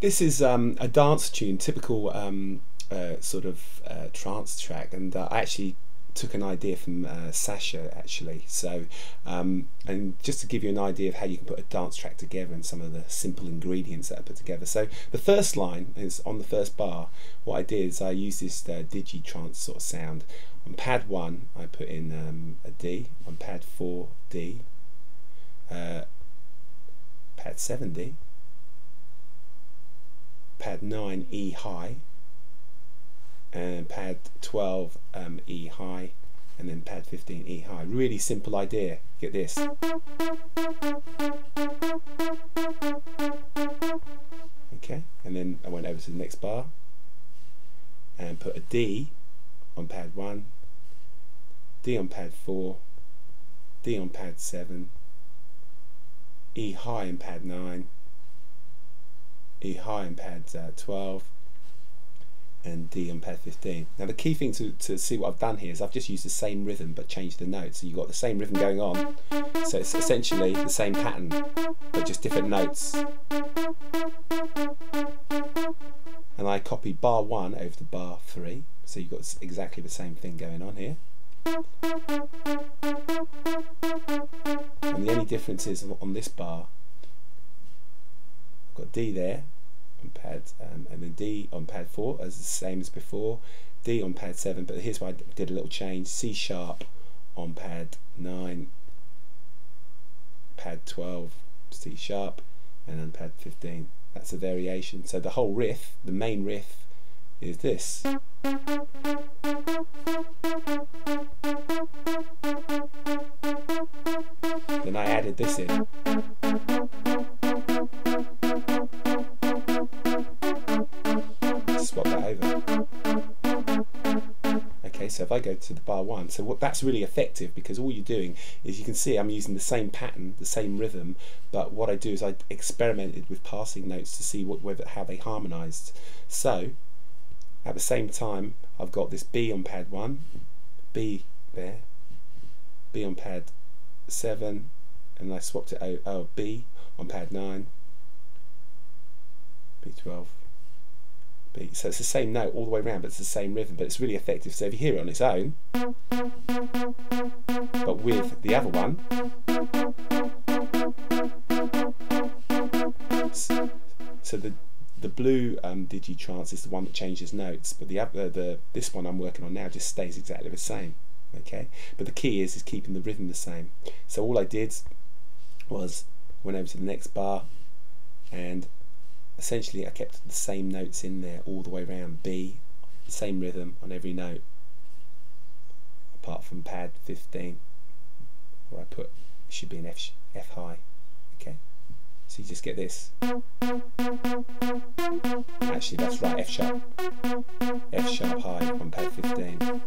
This is a dance tune, typical sort of trance track, and I actually took an idea from Sasha actually. So and just to give you an idea of how you can put a dance track together and some of the simple ingredients that I put together. So the first line is on the first bar. What I did is I used this digi-trance sort of sound. On pad 1 I put in a D, on pad 4 D, pad 7 D, pad 9 E high, and pad 12 E high, and then pad 15 E high. Really simple idea. Get this. Okay, and then I went over to the next bar and put a D on pad 1, D on pad 4, D on pad 7, E high in pad 9, E high in pad 12, and D on pad 15. Now the key thing to see what I've done here is I've just used the same rhythm but changed the notes. So you've got the same rhythm going on, so it's essentially the same pattern but just different notes. And I copied bar 1 over to bar 3, so you've got exactly the same thing going on here. And the only difference is on this bar I've got D there on pad, and then D on pad 4 as the same as before, D on pad 7, but here's why I did a little change: C sharp on pad 9, pad 12 C sharp, and then pad 15. That's a variation. So the whole riff, the main riff, is this. Then I added this in. Swap that over. Okay, so if I go to the bar 1, so that's really effective because all you're doing is, you can see I'm using the same pattern, the same rhythm, but what I do is I experimented with passing notes to see how they harmonised. So at the same time I've got this B on pad 1, B there, B on pad 7, and I swapped it out, B on pad 9, B12, B. So it's the same note all the way around, but it's the same rhythm, but it's really effective. So if you hear it on its own, but with the other one, so the blue digi-trance is the one that changes notes, but this one I'm working on now just stays exactly the same. Okay, but the key is keeping the rhythm the same. So all I did was went over to the next bar, and essentially I kept the same notes in there all the way around. B, same rhythm on every note, apart from pad 15, where I put, it should be an F high. Okay, so you just get this. Actually that's right, F sharp high on pad 15.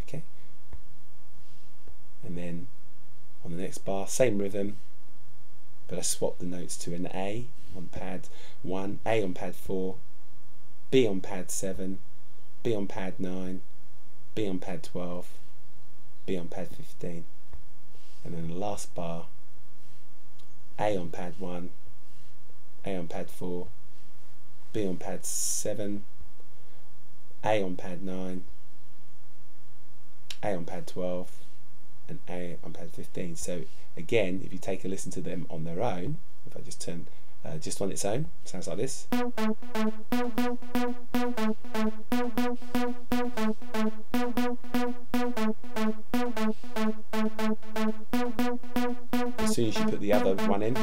Okay, and then on the next bar, same rhythm, but I swapped the notes to an A on pad 1, A on pad 4, B on pad 7, B on pad 9, B on pad 12, B on pad 15, and then the last bar, A on pad 1, A on pad 4, B on pad 7, A on pad 9, A on pad 12, and A on pad 15. So again, if you take a listen to them on their own, if I just turn just on its own, sounds like this. As soon as you put the other one in,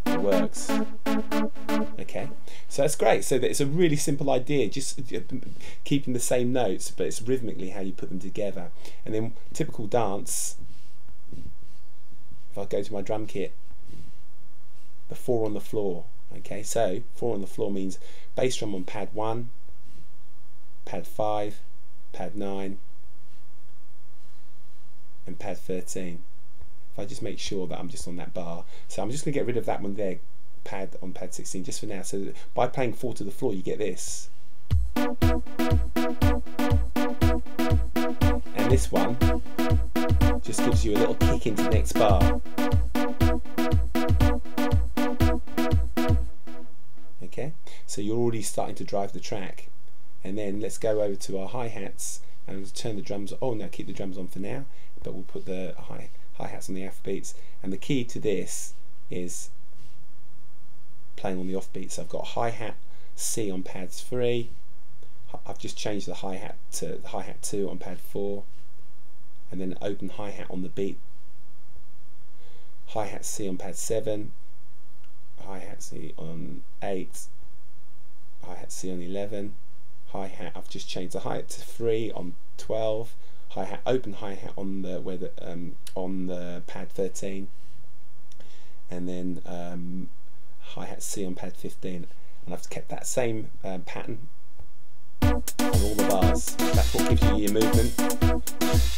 it works. Okay, so that's great. So it's a really simple idea, just keeping the same notes, but it's rhythmically how you put them together. And then typical dance, if I go to my drum kit, the 4 on the floor. Okay, so 4 on the floor means bass drum on pad 1, pad 5, pad 9, and pad 13. If I just make sure that I'm just on that bar, so I'm just going to get rid of that one there, pad on pad 16, just for now. So by playing 4 to the floor, you get this, and this one just gives you a little kick into the next bar. So you're already starting to drive the track. And then let's go over to our hi-hats and we'll turn the drums. Oh no, keep the drums on for now, but we'll put the hi-hats on the offbeats. And the key to this is playing on the offbeats. So I've got hi-hat C on pad 3. I've just changed the hi-hat to the hi-hat 2 on pad 4, and then open hi-hat on the beat. Hi-hat C on pad 7, hi-hat C on 8, hi-hat C on 11, hi-hat, I've just changed the hi-hat to 3 on 12, hi-hat, open hi-hat on the on the pad 13, and then hi-hat C on pad 15, and I've kept that same pattern on all the bars. That's what gives you your movement.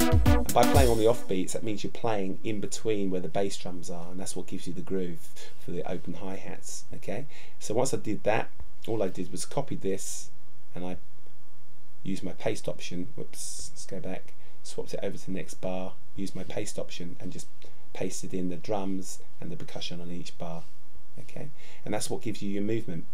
And by playing on the offbeats, that means you're playing in between where the bass drums are, and that's what gives you the groove for the open hi-hats. Okay, so once I did that, all I did was copy this, and I used my paste option. Whoops, let's go back. Swapped it over to the next bar, used my paste option, and just pasted in the drums and the percussion on each bar. Okay, and that's what gives you your movement.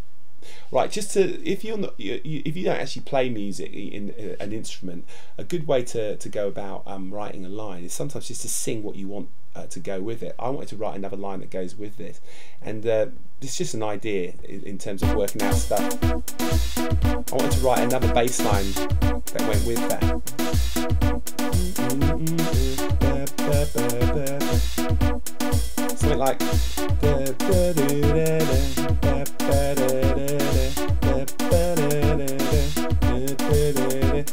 Right, just to, if you're not, if you don't actually play music in an instrument, a good way to go about writing a line is sometimes just to sing what you want to go with it. I wanted to write another line that goes with this, and it's just an idea in terms of working out stuff. I wanted to write another bass line that went with that. Something like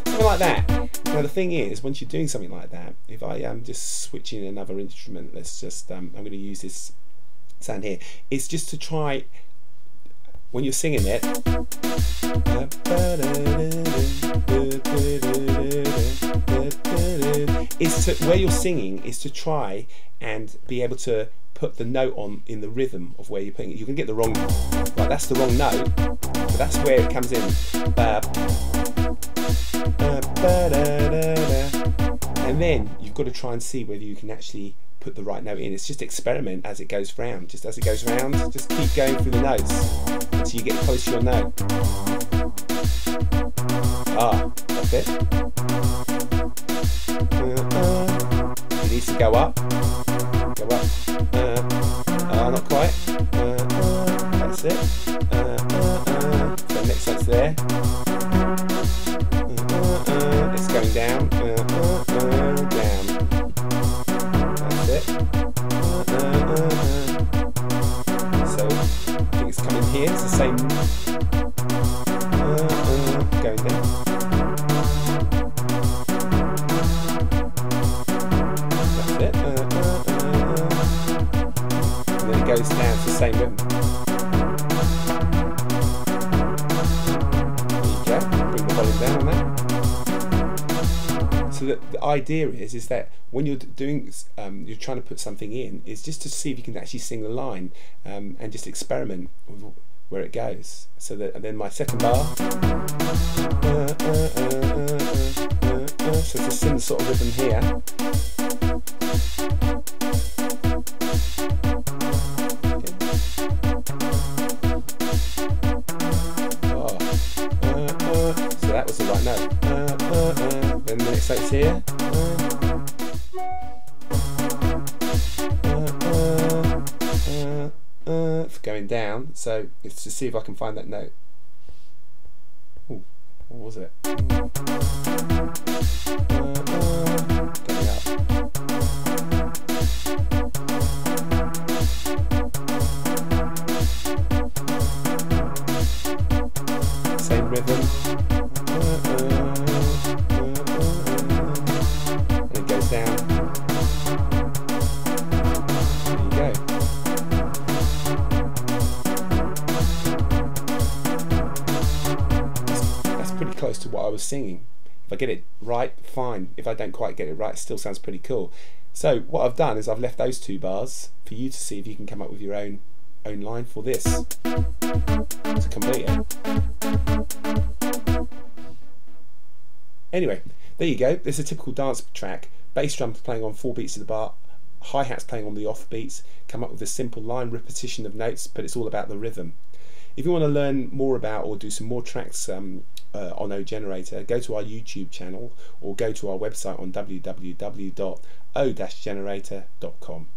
something like that. Now the thing is, once you're doing something like that, if I am just switching another instrument, let's just I'm going to use this sound here. It's just to try, when you're singing it, is to, where you're singing is to try and be able to put the note on in the rhythm of where you're putting it. You can get the wrong, right, that's the wrong note, but that's where it comes in. And then you've got to try and see whether you can actually put the right note in. It's just experiment as it goes round. Just as it goes round, just keep going through the notes until you get close to your note. That's it. It needs to go up. Go up. Not quite. That's it. So next note's there. It's going down. Down. That's it. So I think it's coming here. It's the same. Going down. That's it. And then it goes down to the same rhythm. There you go. Bring the volume down on that. So the idea is that when you're doing, you're trying to put something in, is just to see if you can actually sing the line, and just experiment with where it goes. So that, and then my second bar, so to sing the sort of rhythm here. So that was the right note. Then the next note's here. Going down, so it's to see if I can find that note. Ooh, what was it? Going up. Same rhythm. And it goes down. There you go. Pretty close to what I was singing. If I get it right, fine. If I don't quite get it right, it still sounds pretty cool. So what I've done is I've left those two bars for you to see if you can come up with your own line for this to complete it. Anyway, there you go. There's a typical dance track. Bass drums playing on 4 beats of the bar, hi-hats playing on the off beats. Come up with a simple line repetition of notes, but it's all about the rhythm. If you want to learn more about or do some more tracks on O Generator, go to our YouTube channel or go to our website on www.o-generator.com.